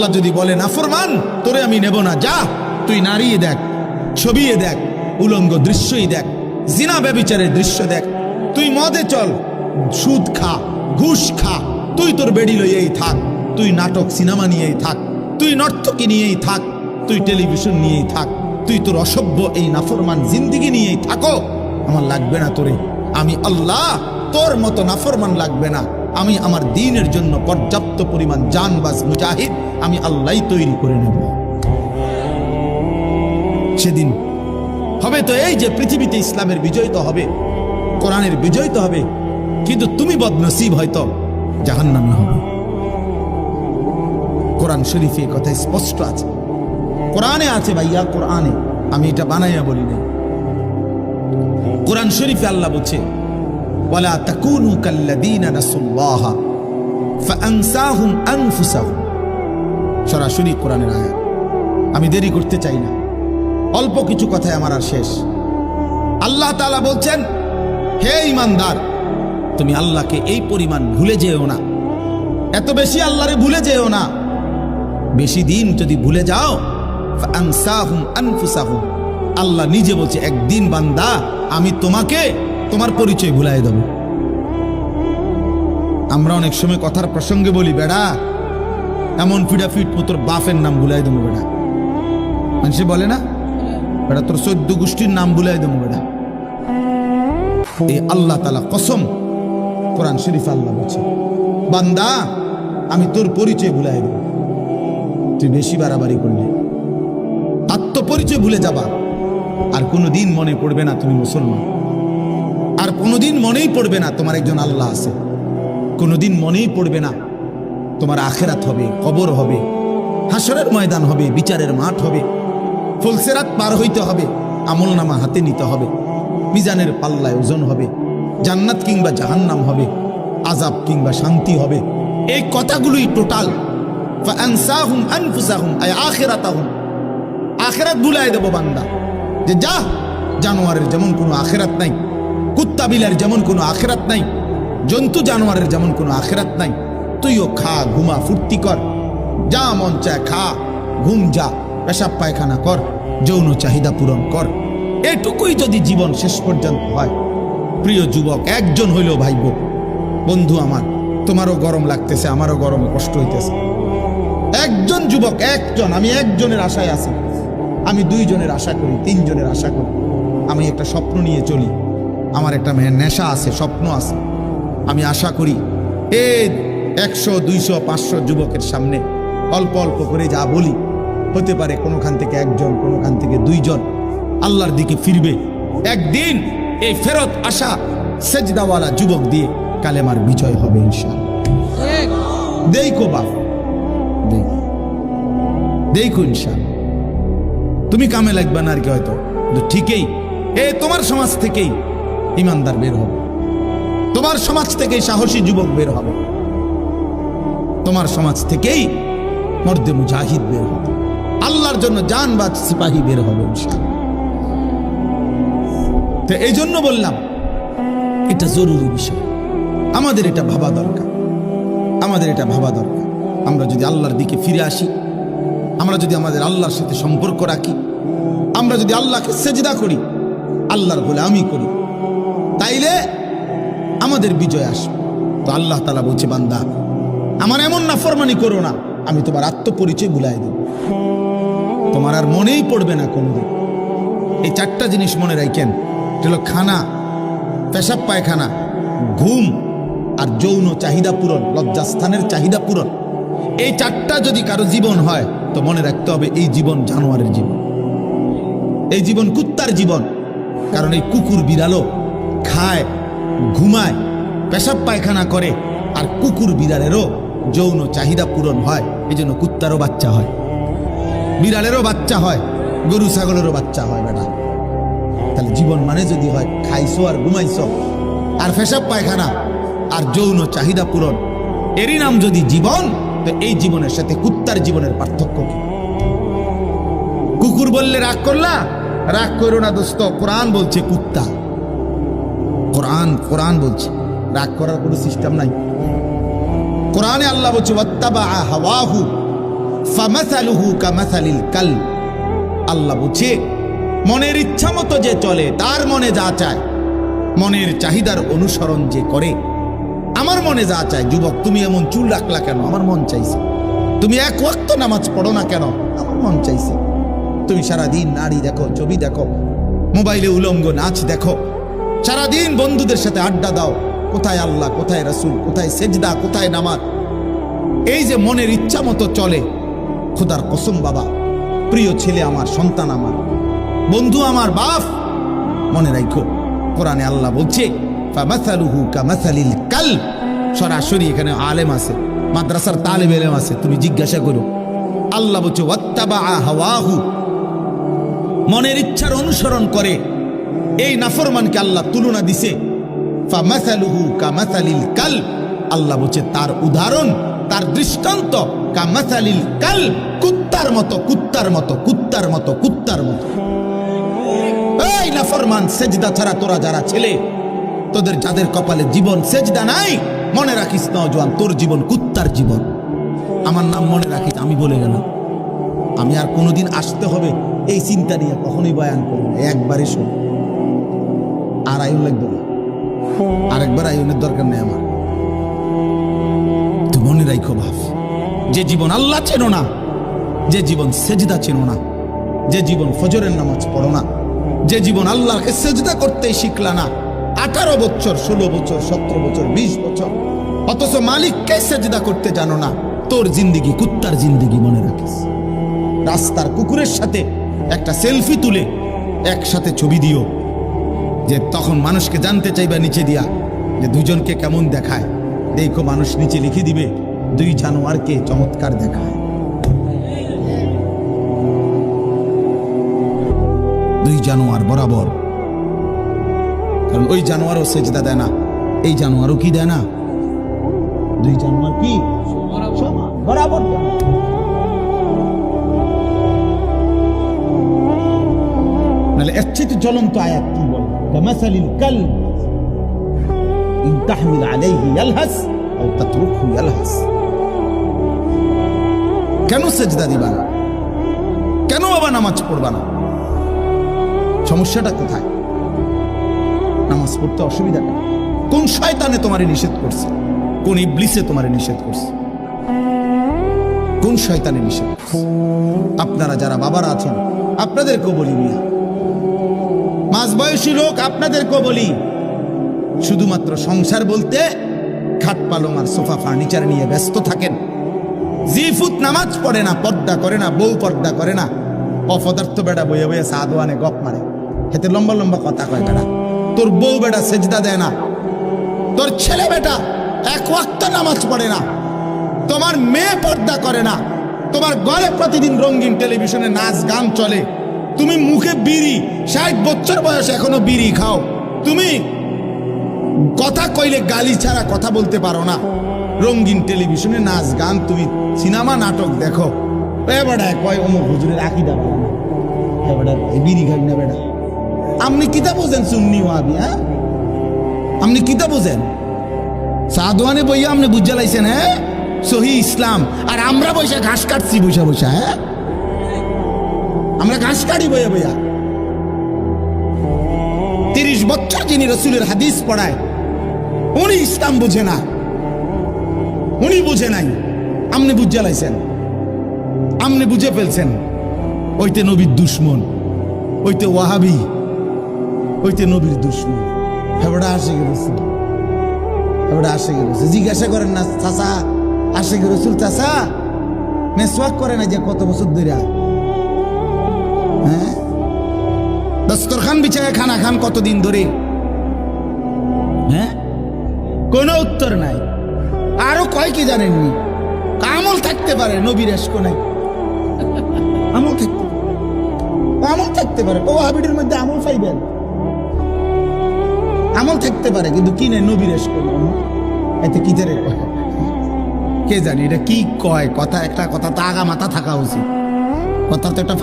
আল্লাহ যদি বলে নাফরমান তোরে আমি নেব না, যা তুই নারী দেখ, ছবি দেখ, উলঙ্গ দৃশ্যই দেখ, জিনা ব্যভিচারের দৃশ্য দেখ, তুই মদে চল, সুদ খা, ঘুষ খা, তুই তোর বেড়ি লইয়েই থাক, তুই নাটক সিনেমা নিয়েই থাক, তুই নর্তকী নিয়েই থাক, তুই টেলিভিশন নিয়েই থাক, তুই তোর অসভ্য এই নাফরমান জিন্দিগি নিয়েই থাকো, আমার লাগবে না তোরে। আমি আল্লাহ তোর মতো নাফরমান লাগবে না। আমি আমার দ্বীনের জন্য পর্যাপ্ত পরিমাণ জানবাজ মুজাহিদ আমি আল্লাহই তৈরি করে নেব। সেদিন হবে তো এই যে পৃথিবীতে ইসলামের বিজয় তো হবে, কোরআনের বিজয় তো হবে, কিন্তু তুমি বদনসিব হয়তো জাহান্নামী হবে। কোরআন শরীফে কথা স্পষ্ট আছে, কোরআনে আছে ভাইয়া, কোরআনে, আমি এটা বানাইয়া বলি নাই। কোরআন শরীফে আল্লাহ বলছে ওয়ালা তাকুনু কাল্লাযীনা নাসুল্লাহ ফাআনসাহুম আনফুসাহুম। সরাসরি কোরআনের আয়াত, আমি দেরি করতে চাই না, অল্প কিছু কথায় আমার আর শেষ। আল্লাহ তাআলা বলছেন, হে ঈমানদার, তুমি আল্লাহকে এই পরিমাণ ভুলে যেও না, এত বেশি আল্লাহরে ভুলে যেও না। বেশি দিন যদি ভুলে যাও, ফাআনসাহুম আনফুসাহুম, আল্লাহ নিজে বলছে একদিন বান্দা আমি তোমাকে তোমার পরিচয় ভুলাই দেব। আমরা অনেক সময় কথার প্রসঙ্গে বলি, বেড়া এমন ফিডাফিট তোর বাপের নাম ভুলাই দেবো বেড়া, মানুষে বলে না, বেড়া তোর 14 গোষ্ঠীর নাম ভুলাই দেবো বেড়া। এই আল্লাহ তাআলা কসম, কোরআন শরীফ আল্লাহ বলছে বান্দা আমি তোর পরিচয় ভুলাই দেব। তুই বেশি বাড়াবাড়ি করলে আত্মপরিচয় ভুলে যাবা, আর কোনোদিন মনে পড়বে না তুমি মুসলমান, আর কোনোদিন মনেই পড়বে না তোমার একজন আল্লাহ আছে, কোনোদিন মনেই পড়বে না তোমার আখেরাত হবে, কবর হবে, হাসরের ময়দান হবে, বিচারের মাঠ হবে, ফুলসেরাত পার হইতে হবে, আমলনামা হাতে নিতে হবে, মিজানের পাল্লায় ওজন হবে, জান্নাত কিংবা জাহান্নাম হবে, আযাব কিংবা শান্তি হবে। এই কথাগুলোই টোটাল ফাআনসাহুম আনফুসাহুম আই আখিরাতাহুম, আখিরাত ভুলাই দেব বান্দা, যে যা, জানোয়ারের যেমন কোনো আখিরাত নাই, কুত্তা বিলার যেমন কোনো আখিরাত নাই, জন্তু জানোয়ারের যেমন কোনো আখিরাত নাই, তুইও খা, ঘুমা, ফুর্তি কর, যা মন চায় খা, ঘুম, যা পেশাব পায়খানা কর, যৌন চাহিদা পূরণ কর। এটুকুই যদি জীবন শেষ পর্যন্ত হয়, প্রিয় যুবক একজন হইলেও ভাইব, বন্ধু আমার, তোমারও গরম লাগতেছে, আমারও গরমে কষ্ট হইতেছে, একজন যুবক, একজন, আমি একজনের আশায় আছি, আমি 2 জনের আশা করি, 3 জনের আশা করি। আমি একটা স্বপ্ন নিয়ে চলি, আমার একটা নেশা আছে, স্বপ্ন আছে। আমি আশা করি এই 100, 200, 500 যুবকের সামনে অল্প অল্প করে যা বলি, হতে পারে কোনোখান থেকে একজন, কোনোখান থেকে 2 জন আল্লাহর দিকে ফিরবে। একদিন এই ফেরত আসা সেজদাওয়ালা যুবক দিয়ে কালেমার বিজয় হবে ইনশাআল্লাহ। দেখো বাপ, দেখো ইনশাআল্লাহ, তুমি কামে লাগবে না আর কি হয়তো, ঠিকই তোমার সমাজ থেকেই ইমানদার বের হবে, তোমার সমাজ থেকেই সাহসী যুবক বের হবে, তোমার সমাজ থেকেই মর্দে মুজাহিদ বের হবে, আল্লাহর জন্য জানবাজ সিপাহী বের হবে ইনশাআল্লাহ। তো এই জন্য বললাম এটা জরুরি বিষয়, আমাদের এটা ভাবা দরকার, আমাদের এটা ভাবা দরকার। আমরা যদি আল্লাহর দিকে ফিরে আসি, আমরা যদি আমাদের আল্লাহর সাথে সম্পর্ক রাখি, আমরা যদি আল্লাহকে সেজদা করি, আল্লাহর গোলামি করি, তাইলে আমাদের বিজয় আসবে। তো আল্লাহ তাআলা বলছে বান্দা আমার এমন নাফরমানি করো না, আমি তোমার আত্মপরিচয় ভুলাই দেব, তোমার আর মনেই পড়বে না কোনোদিন। এই 4টা জিনিস মনে রাখেন, হলো খানা, পেশাব পায়খানা, ঘুম আর যৌন চাহিদা পূরণ, লজ্জাস্থানের চাহিদা পূরণ। এই 4টা যদি কারো জীবন হয় তো মনে রাখতে হবে এই জীবন জানোয়ারের জীবন, এই জীবন কুত্তার জীবন। কারণ এই কুকুর বিড়ালও খায়, ঘুমায়, পেশাব পায়খানা করে, আর কুকুর বিড়ালেরও যৌন চাহিদা পূরণ হয়। এই জন্য কুত্তারও বাচ্চা হয়, বিড়ালেরও বাচ্চা হয়, গরু ছাগলেরও বাচ্চা হয়। বেটা তাহলে জীবন মানে যদি হয় খাইছো আর ঘুমাইছো আর পেশাব পায়খানা আর যৌন চাহিদা পূরণ, এরই নাম যদি জীবন, তো এই জীবনের সাথে কুত্তার জীবনের পার্থক্য কি? কুকুর বললে রাগ করলা, রাগ করো না দোস্ত, কোরআন বলছে কুত্তা, কোরআন বলছে রাগ করার কোনো সিস্টেম নাই। কোরআনে আল্লাহ বলছে ওয়াত্তাবা হাওয়াহু ফামাসালুহু কামাসালিল কালব। আল্লাহ বলছে মনের ইচ্ছা মতো যে চলে, তার মনে যা চায়, মনের চাহিদার অনুসরণ যে করে, আমার মনে যা চায়। যুবক, তুমি এমন চুল রাখলা কেন? আমার মন চাইছে। তুমি এক ওয়াক্ত নামাজ পড়ো না কেন? আমার মন চাইছে। তুমি সারাদিন নারী দেখো, ছবি দেখো, মোবাইলে উলঙ্গ নাচ দেখো, সারাদিন বন্ধুদের সাথে আড্ডা দাও। কোথায় আল্লাহ, কোথায় রাসূল, কোথায় সেজদা, কোথায় নামাজ? এই যে মনের ইচ্ছা মতো চলে, খোদার কসম বাবা, প্রিয় ছেলে আমার, সন্তান আমার, বন্ধু আমার, বাপ, মনে রাখো কোরআনে আল্লাহ বলছে ফামাসালুহু কামাসালিল কালব। সরাসরি এখানে আলেম আছে, মাদ্রাসার তালেব ইলম আছে, তুমি জিজ্ঞাসা করো। আল্লাহ বলছে ওয়াত্তাবা হাওয়াহু, মনের ইচ্ছার অনুসরণ করে। এই নাফরমানকে আল্লাহ তুলনা দিছে ফামাসালুহু কামাসালিল কালব। আল্লাহ বলছে তার উদাহরণ, তার দৃষ্টান্ত কামাসালিল কালব, কুত্তার মতো, কুত্তার মতো, কুত্তার মতো, কুত্তার মতো। এই নাফরমান, সেজদা ছাড়া তোরা যারা ছেলে, তোদের যাদের কপালে জীবন সেজদা নাই, মনে রাখিস নওজোয়ান, তোর জীবন কুত্তার জীবন। আমার নাম মনে রাখিস, আমি বলে গেলাম। আমি আর কোনোদিন আসতে হবে এই চিন্তা নিয়ে কখনোই বয়ান করব না। একবারই শোন, আর আয়ুন লাগবে না, আরেকবার আয়ুনের দরকার নেই আমার। তুই মনে রাখো বাপ, যে জীবন আল্লাহ চেনো না, যে জীবন সেজদা চেনো না, যে জীবন ফজরের নামাজ পড়ো না, যে জীবন আল্লাহকে সেজদা করতেই শিখলা না, 18 বছর, 16 বছর, 17 বছর, 20 বছর, অথচ মালিককে সেজদা করতে জানো না, তোর জিন্দিগি কুত্তার জিন্দিগি। মনে রাখিস। রাস্তার কুকুরের সাথে একটা সেলফি তুলে একসাথে ছবি দিও, যে তখন মানুষকে জানতে চাইবা নিচে দিয়া যে দুজনকে কেমন দেখায়। দেখো মানুষ নিচে লিখে দিবে 2 জানোয়ারকে চমৎকার দেখায়। 2 জানোয়ার বরাবর, কারণ ওই জানোয়ারও সেজদা দেয় না, এই জানোয়ারও কি দেয় না। 2 জানোয়ার কি বরাবর। নাহলে এর চেয়ে জ্বলন্ত আয়াত কি বলে? কামাসালিল কালব ইন তাহমিল আলাইহি ইয়ালহাস আও তাতরুকহু ইয়ালহাস। কেন সেজদা দিবা না? কেন বাবা নামাজ পড়বা না? সমস্যাটা কোথায়? নামাজ পড়তে অসুবিধা কেন? কোন শয়তানে তোমারে নিষেধ করছে? কোন ইবলিসে তোমারে নিষেধ করছে? কোন শয়তানে নিষেধ করছে? আপনারা যারা বাবারা আছেন, আপনাদেরকেও বলি, মিয়া মাঝবয়সী লোক, আপনাদেরকেও বলি, শুধুমাত্র সংসার বলতে খাট পালং আর সোফা ফার্নিচার নিয়ে ব্যস্ত থাকেন। জিফুত নামাজ পড়ে না, পর্দা করে না, বউ পর্দা করে না, অপদার্থ বেড়া বইয়ে বইয়ে সাদওয়ানে গপ মারে, হেতে লম্বা লম্বা কথা কয়। বেড়া তোর বউ বেটা সেজদা দেয় না, তোর ছেলে বেটা এক ওয়াক্ত নামাজ পড়ে না, তোমার মেয়ে পর্দা করে না, তোমার ঘরে প্রতিদিন রঙিন টেলিভিশনে নাচ গান চলে, তুমি মুখে বিড়ি, 60 বছর বয়স এখনো বিড়ি খাও, তুমি কথা কইলে গালি ছাড়া কথা বলতে পারো না, রঙিন টেলিভিশনে নাচ গান, তুমি সিনেমা নাটক দেখো। বেটা কয় অমুক হুজুরের আকীদা ভালো না, বেটা বিড়ি খাই না। বেটা আপনি কিতা বোঝেন সুন্নি ওয়াহাবি? হ্যাঁ, আপনি কিতা বোঝেন? সাদওয়ানে বইয়া আপনি বুঝা লাইছেন হ্যাঁ সহি ইসলাম, আর আমরা বৈশা ঘাস কাটছি বৈশা বৈশা। হ্যাঁ, আমরা ঘাস কাটি বইয়া বইয়া। 30 বছর যিনি রসুলের হাদিস পড়ায়, উনি ইসলাম বুঝে না, উনি বুঝে নাই, আপনি বুঝা লাইছেন, আপনি বুঝে ফেলছেন। ওইতে নবীর দুশ্মন, ওইতে ওয়াহাবি, ওইতে নবীর দুশ্মন। হেবড়া আসে গেছে, হেবড়া আসে গেছে। জিজ্ঞাসা করেন না চাচা আসে গে রসুল, চাচা মেসওয়াক করে না যে কত বছর ধরে? হ্যাঁ, দস্তরখান বিছায় খানা খান কতদিন ধরে? হ্যাঁ, কোনো উত্তর নাই। আরো কয় কি জানেননি? আমল থাকতে পারে, নবীর এশক নাই। আমল থাকতে পারে, আমল থাকতে পারে, ও হাবিটের মধ্যে আমল পাইবেন, আমল থাকতে পারে, কিন্তু কি নেই নবীর এশক নাই। এতে কি জানে কে জানি এটা কি কয়? কথা একটা কথা তো আগা মাথা থাকা উচিত, কথা তো একটা